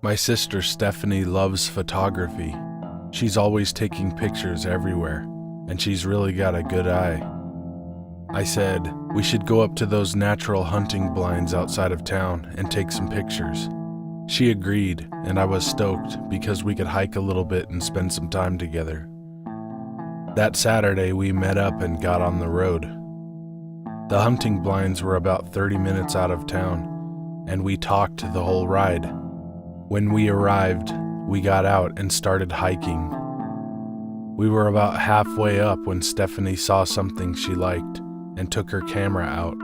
My sister Stephanie loves photography. She's always taking pictures everywhere, and she's really got a good eye. I said, we should go up to those natural hunting blinds outside of town and take some pictures. She agreed, and I was stoked because we could hike a little bit and spend some time together. That Saturday, we met up and got on the road. The hunting blinds were about 30 minutes out of town, and we talked the whole ride. When we arrived, we got out and started hiking. We were about halfway up when Stephanie saw something she liked and took her camera out.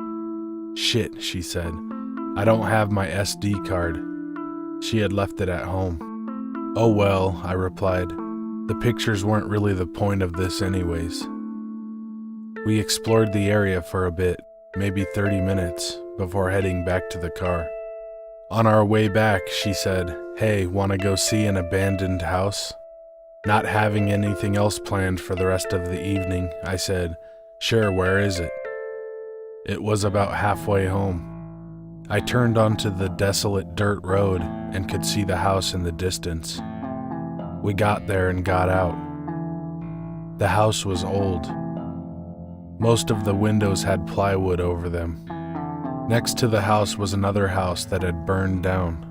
"Shit," she said. "I don't have my SD card." She had left it at home. "Oh well," I replied. "The pictures weren't really the point of this anyways." We explored the area for a bit, maybe 30 minutes, before heading back to the car. On our way back, she said, "Hey, wanna go see an abandoned house?" Not having anything else planned for the rest of the evening, I said, "Sure, where is it?" It was about halfway home. I turned onto the desolate dirt road and could see the house in the distance. We got there and got out. The house was old. Most of the windows had plywood over them. Next to the house was another house that had burned down.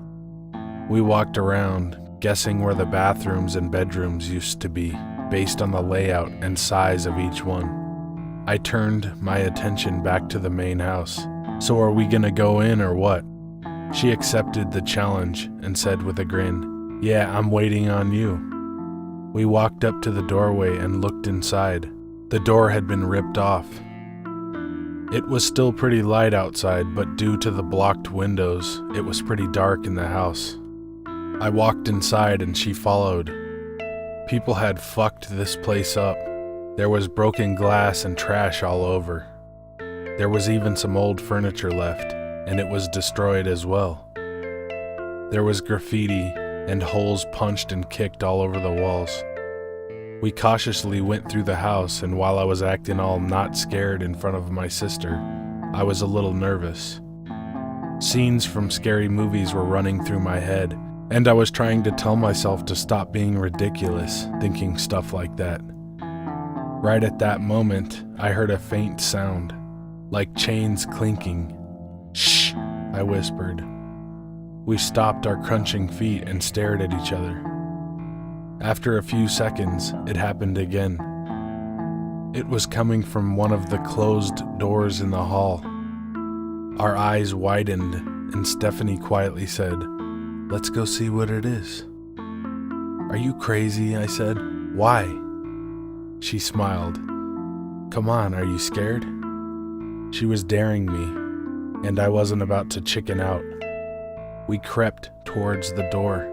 We walked around, guessing where the bathrooms and bedrooms used to be, based on the layout and size of each one. I turned my attention back to the main house. "So are we gonna go in or what?" She accepted the challenge and said with a grin, "Yeah, I'm waiting on you." We walked up to the doorway and looked inside. The door had been ripped off. It was still pretty light outside, but due to the blocked windows, it was pretty dark in the house. I walked inside and she followed. People had fucked this place up. There was broken glass and trash all over. There was even some old furniture left, and it was destroyed as well. There was graffiti and holes punched and kicked all over the walls. We cautiously went through the house, and while I was acting all not scared in front of my sister, I was a little nervous. Scenes from scary movies were running through my head, and I was trying to tell myself to stop being ridiculous, thinking stuff like that. Right at that moment, I heard a faint sound, like chains clinking. "Shh," I whispered. We stopped our crunching feet and stared at each other. After a few seconds, it happened again. It was coming from one of the closed doors in the hall. Our eyes widened, and Stephanie quietly said, "Let's go see what it is." "Are you crazy?" I said. "Why?" She smiled. "Come on, are you scared?" She was daring me, and I wasn't about to chicken out. We crept towards the door,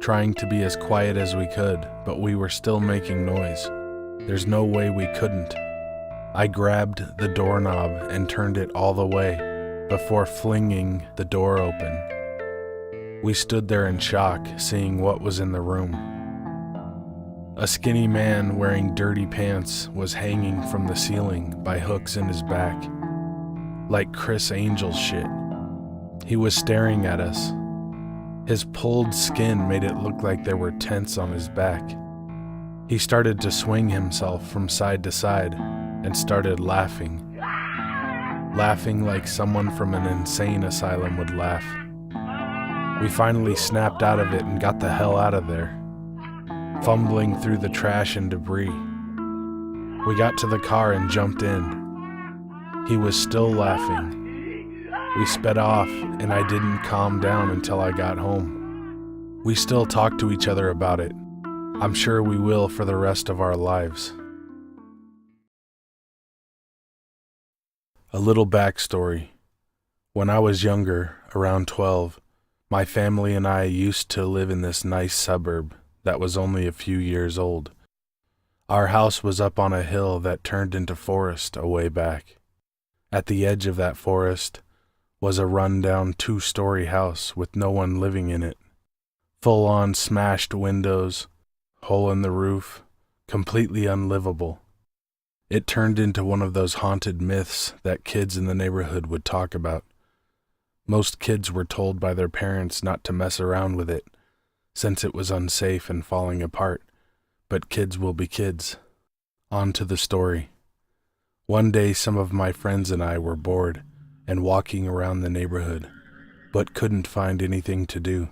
trying to be as quiet as we could, but we were still making noise. There's no way we couldn't. I grabbed the doorknob and turned it all the way before flinging the door open. We stood there in shock, seeing what was in the room. A skinny man wearing dirty pants was hanging from the ceiling by hooks in his back, like Chris Angel shit. He was staring at us. His pulled skin made it look like there were tents on his back. He started to swing himself from side to side and started laughing. Laughing like someone from an insane asylum would laugh. We finally snapped out of it and got the hell out of there, fumbling through the trash and debris. We got to the car and jumped in. He was still laughing. We sped off, and I didn't calm down until I got home. We still talk to each other about it. I'm sure we will for the rest of our lives. A little backstory. When I was younger, around 12, my family and I used to live in this nice suburb that was only a few years old. Our house was up on a hill that turned into forest a way back. At the edge of that forest was a run-down 2-story house with no one living in it. Full-on smashed windows, hole in the roof, completely unlivable. It turned into one of those haunted myths that kids in the neighborhood would talk about. Most kids were told by their parents not to mess around with it, since it was unsafe and falling apart, but kids will be kids. On to the story. One day some of my friends and I were bored and walking around the neighborhood, but couldn't find anything to do.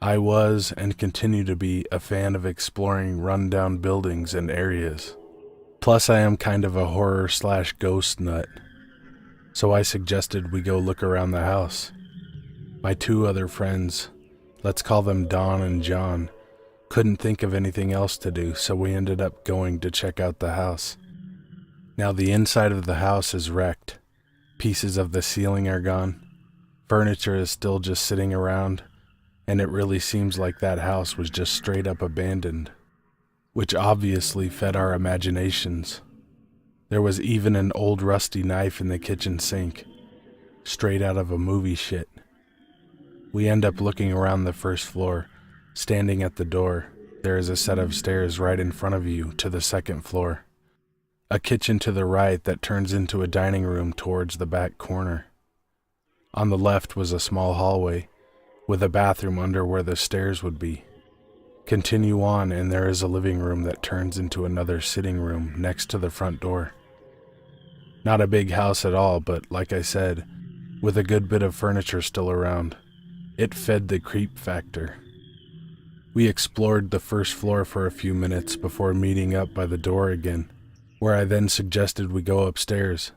I was and continue to be a fan of exploring rundown buildings and areas. Plus I am kind of a horror/ghost nut, so I suggested we go look around the house. My two other friends, let's call them Don and John, couldn't think of anything else to do, so we ended up going to check out the house. Now the inside of the house is wrecked. Pieces of the ceiling are gone. Furniture is still just sitting around, and it really seems like that house was just straight up abandoned, which obviously fed our imaginations. There was even an old rusty knife in the kitchen sink, straight out of a movie shit. We end up looking around the first floor. Standing at the door, there is a set of stairs right in front of you to the second floor. A kitchen to the right that turns into a dining room towards the back corner. On the left was a small hallway, with a bathroom under where the stairs would be. Continue on and there is a living room that turns into another sitting room next to the front door. Not a big house at all, but like I said, with a good bit of furniture still around. It fed the creep factor. We explored the first floor for a few minutes before meeting up by the door again, where I then suggested we go upstairs.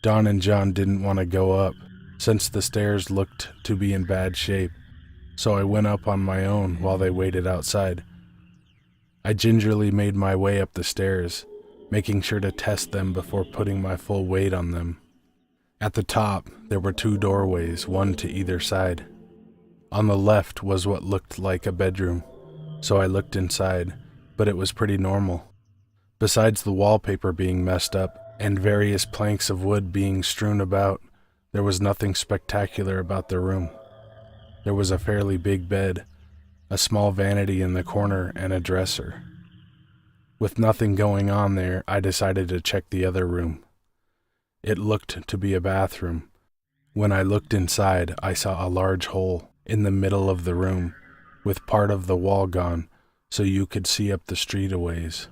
Don and John didn't want to go up, since the stairs looked to be in bad shape, so I went up on my own while they waited outside. I gingerly made my way up the stairs, making sure to test them before putting my full weight on them. At the top, there were two doorways, one to either side. On the left was what looked like a bedroom, so I looked inside, but it was pretty normal. Besides the wallpaper being messed up and various planks of wood being strewn about, there was nothing spectacular about the room. There was a fairly big bed, a small vanity in the corner, and a dresser. With nothing going on there, I decided to check the other room. It looked to be a bathroom. When I looked inside, I saw a large hole in the middle of the room, with part of the wall gone, so you could see up the street a ways.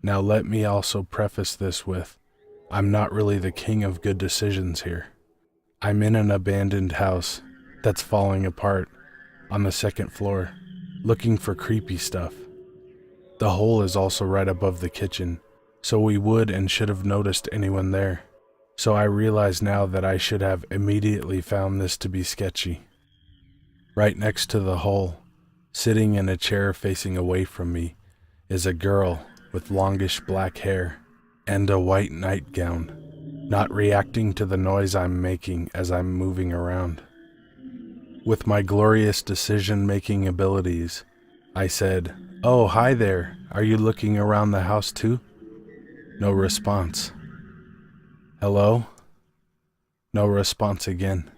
Now let me also preface this with, I'm not really the king of good decisions here. I'm in an abandoned house that's falling apart on the second floor, looking for creepy stuff. The hole is also right above the kitchen, so we would and should have noticed anyone there. So I realize now that I should have immediately found this to be sketchy. Right next to the hole, sitting in a chair facing away from me, is a girl with longish black hair and a white nightgown, not reacting to the noise I'm making as I'm moving around. With my glorious decision-making abilities, I said, "Oh, hi there. Are you looking around the house too?" No response. "Hello?" No response again.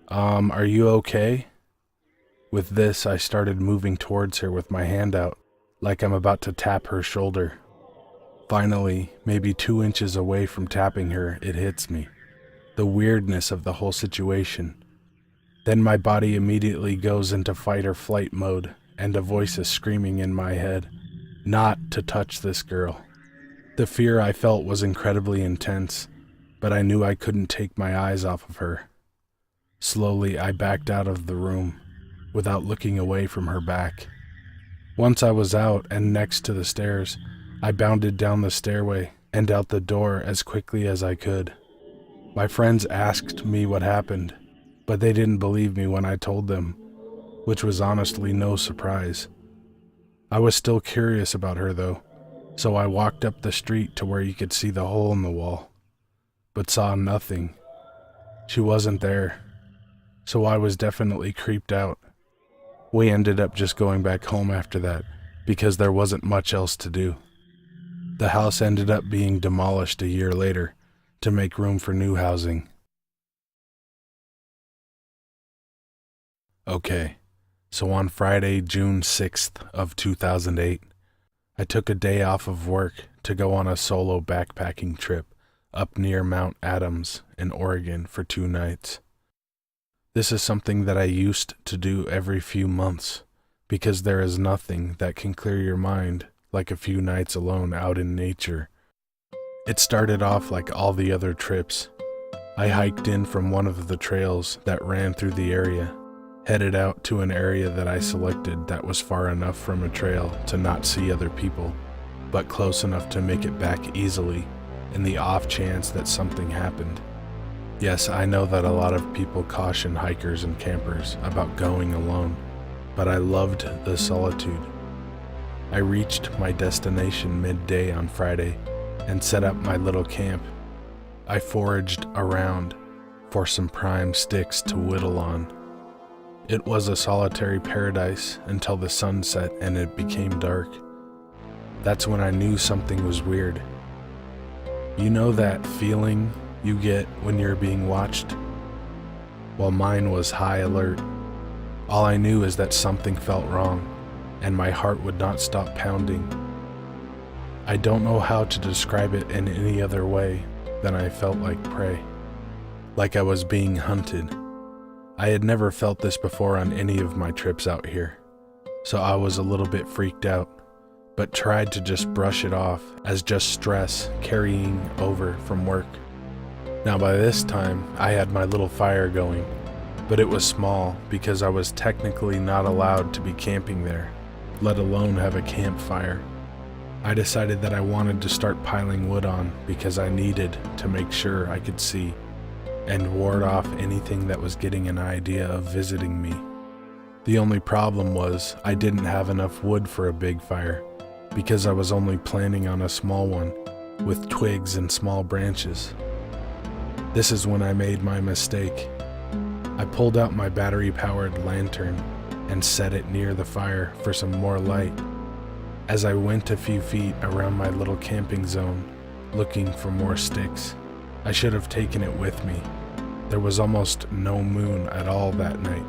Are you okay?" With this, I started moving towards her with my hand out, like I'm about to tap her shoulder. Finally, maybe 2 inches away from tapping her, it hits me. The weirdness of the whole situation. Then my body immediately goes into fight or flight mode, and a voice is screaming in my head, not to touch this girl. The fear I felt was incredibly intense, but I knew I couldn't take my eyes off of her. Slowly, I backed out of the room, without looking away from her back. Once I was out and next to the stairs, I bounded down the stairway and out the door as quickly as I could. My friends asked me what happened, but they didn't believe me when I told them, which was honestly no surprise. I was still curious about her though, so I walked up the street to where you could see the hole in the wall, but saw nothing. She wasn't there, so I was definitely creeped out. We ended up just going back home after that, because there wasn't much else to do. The house ended up being demolished a year later to make room for new housing. Okay, so on Friday, June 6th of 2008, I took a day off of work to go on a solo backpacking trip up near Mount Adams in Oregon for 2 nights. This is something that I used to do every few months, because there is nothing that can clear your mind like a few nights alone out in nature. It started off like all the other trips. I hiked in from one of the trails that ran through the area, headed out to an area that I selected that was far enough from a trail to not see other people, but close enough to make it back easily in the off chance that something happened. Yes, I know that a lot of people caution hikers and campers about going alone, but I loved the solitude. I reached my destination midday on Friday and set up my little camp. I foraged around for some prime sticks to whittle on. It was a solitary paradise until the sun set and it became dark. That's when I knew something was weird. You know that feeling you get when you're being watched? Well, mine was high alert. All I knew is that something felt wrong, and my heart would not stop pounding. I don't know how to describe it in any other way than I felt like prey, like I was being hunted. I had never felt this before on any of my trips out here, so I was a little bit freaked out, but tried to just brush it off as just stress carrying over from work. Now by this time, I had my little fire going, but it was small because I was technically not allowed to be camping there, let alone have a campfire. I decided that I wanted to start piling wood on because I needed to make sure I could see and ward off anything that was getting an idea of visiting me. The only problem was I didn't have enough wood for a big fire because I was only planning on a small one with twigs and small branches. This is when I made my mistake. I pulled out my battery-powered lantern and set it near the fire for some more light. As I went a few feet around my little camping zone, looking for more sticks, I should have taken it with me. There was almost no moon at all that night,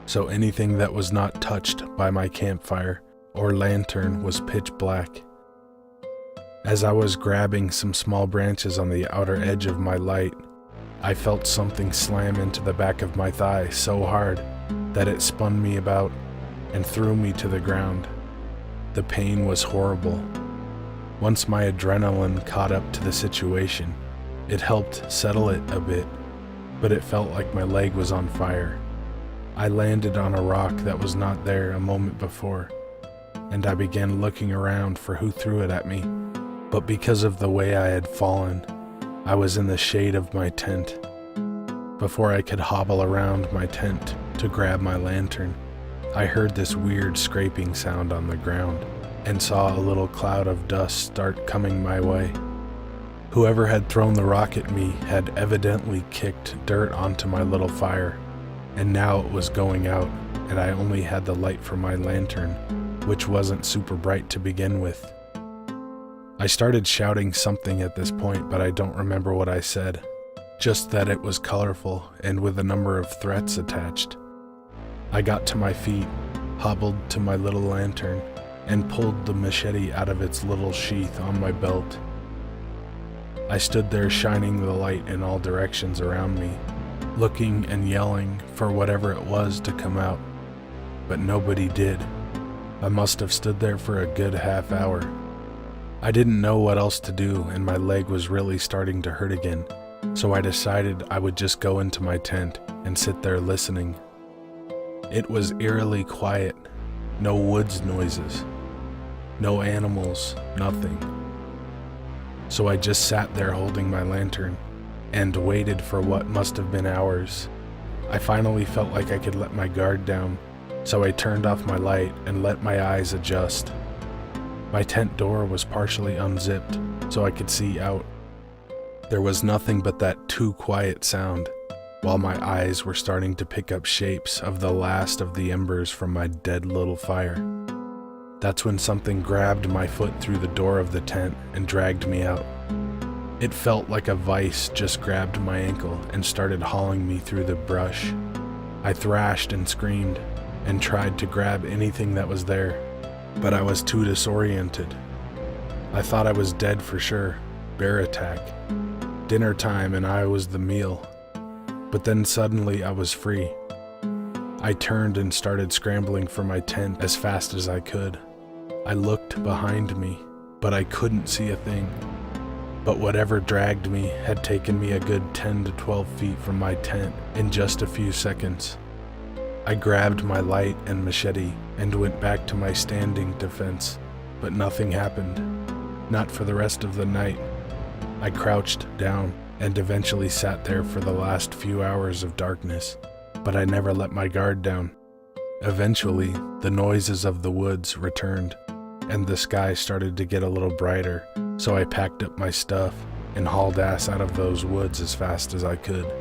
so anything that was not touched by my campfire or lantern was pitch black. As I was grabbing some small branches on the outer edge of my light, I felt something slam into the back of my thigh so hard that it spun me about and threw me to the ground. The pain was horrible. Once my adrenaline caught up to the situation, it helped settle it a bit, but it felt like my leg was on fire. I landed on a rock that was not there a moment before, and I began looking around for who threw it at me. But because of the way I had fallen, I was in the shade of my tent. Before I could hobble around my tent to grab my lantern, I heard this weird scraping sound on the ground and saw a little cloud of dust start coming my way. Whoever had thrown the rock at me had evidently kicked dirt onto my little fire, and now it was going out, and I only had the light from my lantern, which wasn't super bright to begin with. I started shouting something at this point, but I don't remember what I said, just that it was colorful and with a number of threats attached. I got to my feet, hobbled to my little lantern, and pulled the machete out of its little sheath on my belt. I stood there shining the light in all directions around me, looking and yelling for whatever it was to come out, but nobody did. I must have stood there for a good half hour. I didn't know what else to do, and my leg was really starting to hurt again, so I decided I would just go into my tent and sit there listening. It was eerily quiet, no woods noises, no animals, nothing. So I just sat there holding my lantern and waited for what must have been hours. I finally felt like I could let my guard down, so I turned off my light and let my eyes adjust. My tent door was partially unzipped, so I could see out. There was nothing but that too quiet sound, while my eyes were starting to pick up shapes of the last of the embers from my dead little fire. That's when something grabbed my foot through the door of the tent and dragged me out. It felt like a vice just grabbed my ankle and started hauling me through the brush. I thrashed and screamed and tried to grab anything that was there, but I was too disoriented. I thought I was dead for sure, bear attack, dinner time and I was the meal. But then suddenly I was free. I turned and started scrambling for my tent as fast as I could. I looked behind me, but I couldn't see a thing. But whatever dragged me had taken me a good 10 to 12 feet from my tent in just a few seconds. I grabbed my light and machete and went back to my standing defense, but nothing happened. Not for the rest of the night. I crouched down and eventually sat there for the last few hours of darkness, but I never let my guard down. Eventually, the noises of the woods returned, and the sky started to get a little brighter, so I packed up my stuff and hauled ass out of those woods as fast as I could.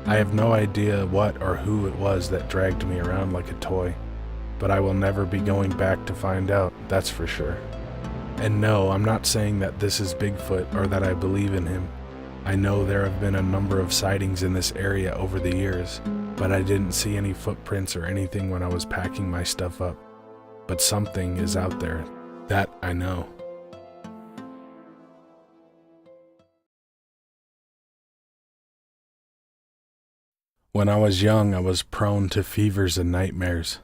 I have no idea what or who it was that dragged me around like a toy, but I will never be going back to find out, that's for sure. And no, I'm not saying that this is Bigfoot or that I believe in him. I know there have been a number of sightings in this area over the years, but I didn't see any footprints or anything when I was packing my stuff up. But something is out there, that I know. When I was young, I was prone to fevers and nightmares,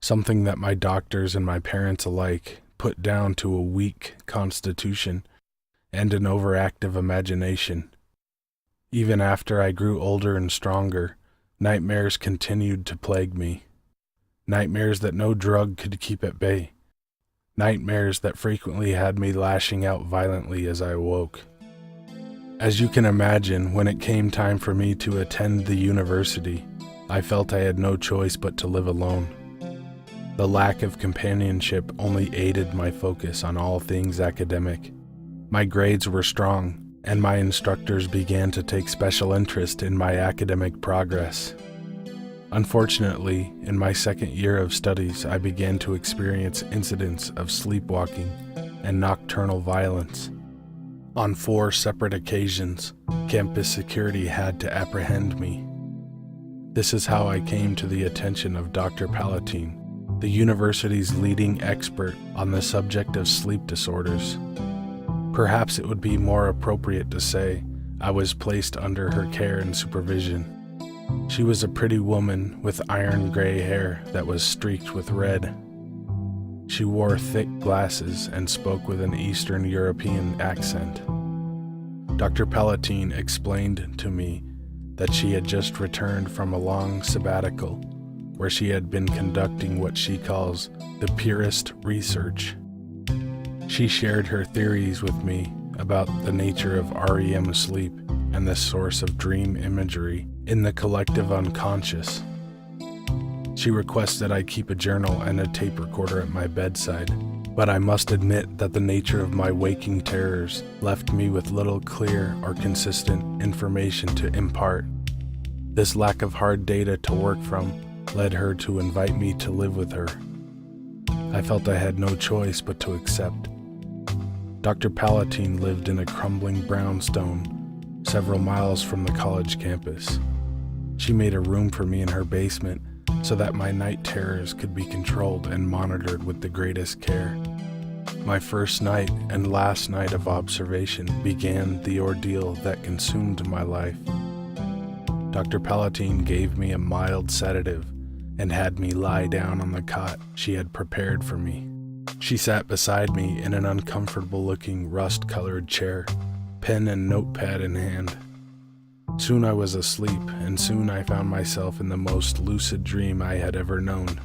something that my doctors and my parents alike put down to a weak constitution and an overactive imagination. Even after I grew older and stronger, nightmares continued to plague me. Nightmares that no drug could keep at bay. Nightmares that frequently had me lashing out violently as I awoke. As you can imagine, when it came time for me to attend the university, I felt I had no choice but to live alone. The lack of companionship only aided my focus on all things academic. My grades were strong, and my instructors began to take special interest in my academic progress. Unfortunately, in my second year of studies, I began to experience incidents of sleepwalking and nocturnal violence. On 4 separate occasions, campus security had to apprehend me. This is how I came to the attention of Dr. Palatine, the university's leading expert on the subject of sleep disorders. Perhaps it would be more appropriate to say I was placed under her care and supervision. She was a pretty woman with iron gray hair that was streaked with red. She wore thick glasses and spoke with an Eastern European accent. Dr. Palatine explained to me that she had just returned from a long sabbatical where she had been conducting what she calls the purest research. She shared her theories with me about the nature of REM sleep and the source of dream imagery in the collective unconscious. She requested I keep a journal and a tape recorder at my bedside, but I must admit that the nature of my waking terrors left me with little clear or consistent information to impart. This lack of hard data to work from led her to invite me to live with her. I felt I had no choice but to accept. Dr. Palatine lived in a crumbling brownstone several miles from the college campus. She made a room for me in her basement so that my night terrors could be controlled and monitored with the greatest care. My first night and last night of observation began the ordeal that consumed my life. Dr. Palatine gave me a mild sedative and had me lie down on the cot she had prepared for me. She sat beside me in an uncomfortable-looking rust-colored chair, pen and notepad in hand. Soon I was asleep, and soon I found myself in the most lucid dream I had ever known.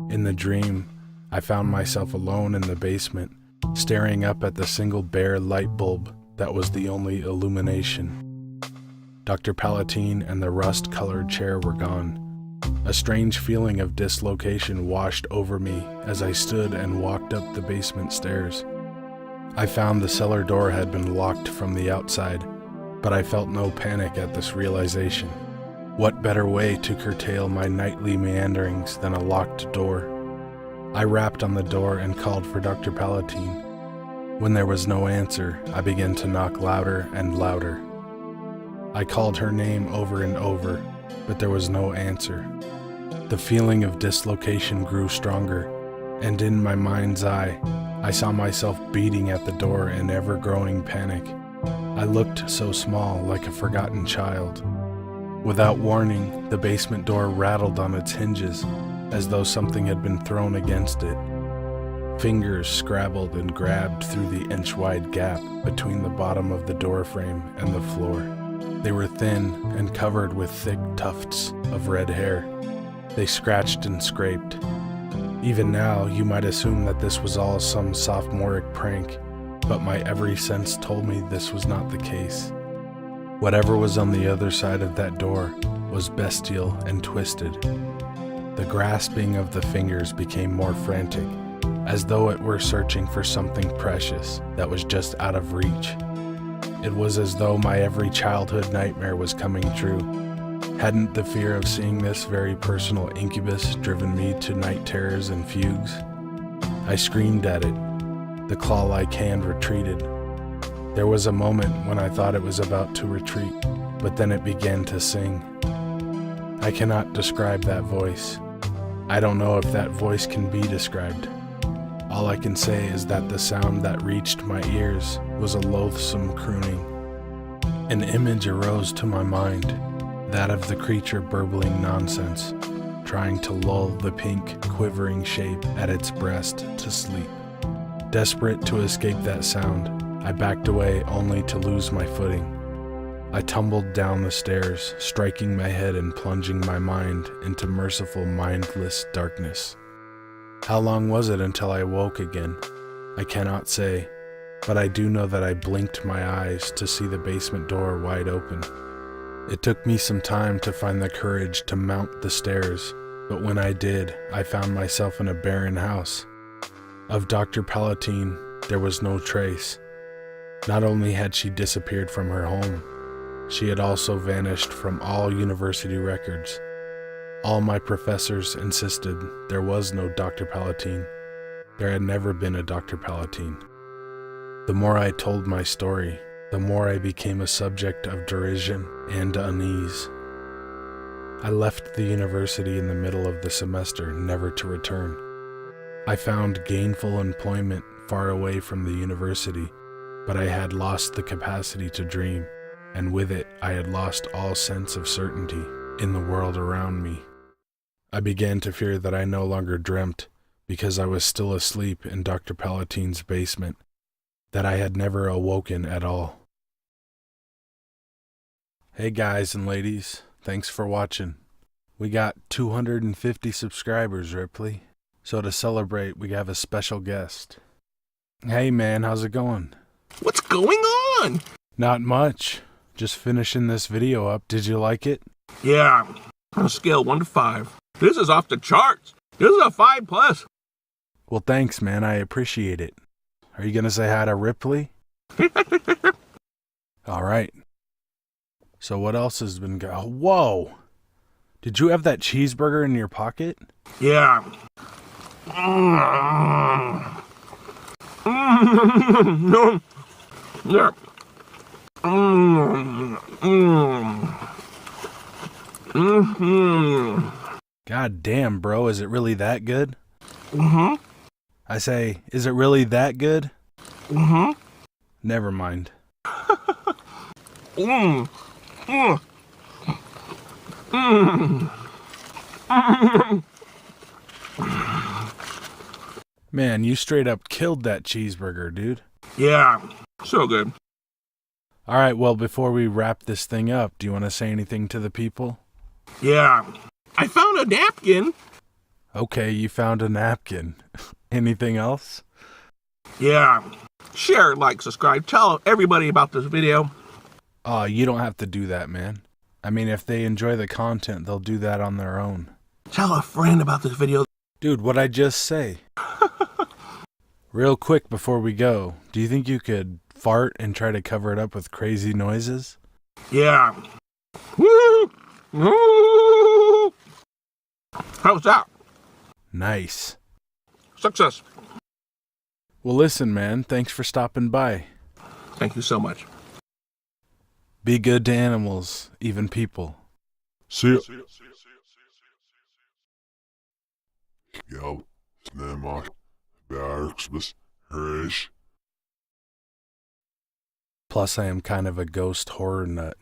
In the dream, I found myself alone in the basement, staring up at the single bare light bulb that was the only illumination. Dr. Palatine and the rust-colored chair were gone. A strange feeling of dislocation washed over me as I stood and walked up the basement stairs. I found the cellar door had been locked from the outside, but I felt no panic at this realization. What better way to curtail my nightly meanderings than a locked door? I rapped on the door and called for Dr. Palatine. When there was no answer, I began to knock louder and louder. I called her name over and over, but there was no answer. The feeling of dislocation grew stronger, and in my mind's eye, I saw myself beating at the door in ever-growing panic. I looked so small, like a forgotten child. Without warning, the basement door rattled on its hinges, as though something had been thrown against it. Fingers scrabbled and grabbed through the inch-wide gap between the bottom of the door frame and the floor. They were thin and covered with thick tufts of red hair. They scratched and scraped. Even now, you might assume that this was all some sophomoric prank, but my every sense told me this was not the case. Whatever was on the other side of that door was bestial and twisted. The grasping of the fingers became more frantic, as though it were searching for something precious that was just out of reach. It was as though my every childhood nightmare was coming true. Hadn't the fear of seeing this very personal incubus driven me to night terrors and fugues? I screamed at it. The claw-like hand retreated. There was a moment when I thought it was about to retreat, but then it began to sing. I cannot describe that voice. I don't know if that voice can be described. All I can say is that the sound that reached my ears was a loathsome crooning. An image arose to my mind, that of the creature burbling nonsense, trying to lull the pink, quivering shape at its breast to sleep. Desperate to escape that sound, I backed away only to lose my footing. I tumbled down the stairs, striking my head and plunging my mind into merciful, mindless darkness. How long was it until I woke again? I cannot say, but I do know that I blinked my eyes to see the basement door wide open. It took me some time to find the courage to mount the stairs, but when I did, I found myself in a barren house. Of Dr. Palatine, there was no trace. Not only had she disappeared from her home, she had also vanished from all university records. All my professors insisted there was no Dr. Palatine. There had never been a Dr. Palatine. The more I told my story, the more I became a subject of derision and unease. I left the university in the middle of the semester, never to return. I found gainful employment far away from the university, but I had lost the capacity to dream, and with it I had lost all sense of certainty in the world around me. I began to fear that I no longer dreamt, because I was still asleep in Dr. Palatine's basement, that I had never awoken at all. Hey guys and ladies, thanks for watching. We got 250 subscribers, Ripley. So to celebrate, we have a special guest. Hey man, how's it going? What's going on? Not much. Just finishing this video up. Did you like it? Yeah, on a scale 1 to 5. This is off the charts. This is a 5+. Well, thanks, man. I appreciate it. Are you gonna say hi to Ripley? All right. So what else has been going? Whoa! Did you have that cheeseburger in your pocket? Yeah. Yeah. God damn, bro. Is it really that good? Mm-hmm. I say, is it really that good? Mm-hmm. Never mind. Mm. Mm. Mm. Man, you straight up killed that cheeseburger, dude. Yeah, so good. All right, well, before we wrap this thing up, do you want to say anything to the people? Yeah, I found a napkin. Okay, you found a napkin. Anything else? Yeah, share, like, subscribe, tell everybody about this video. You don't have to do that, man. I mean, if they enjoy the content, they'll do that on their own. Tell a friend about this video. Dude, what'd I just say? Real quick before we go, do you think you could fart and try to cover it up with crazy noises? Yeah. Woo! Woo! How's that? Nice. Success. Well, listen, man, thanks for stopping by. Thank you so much. Be good to animals, even people. See ya. Skjál, Snemar, Bjarksbus, Hrish. Plus, I am kind of a ghost horror nut.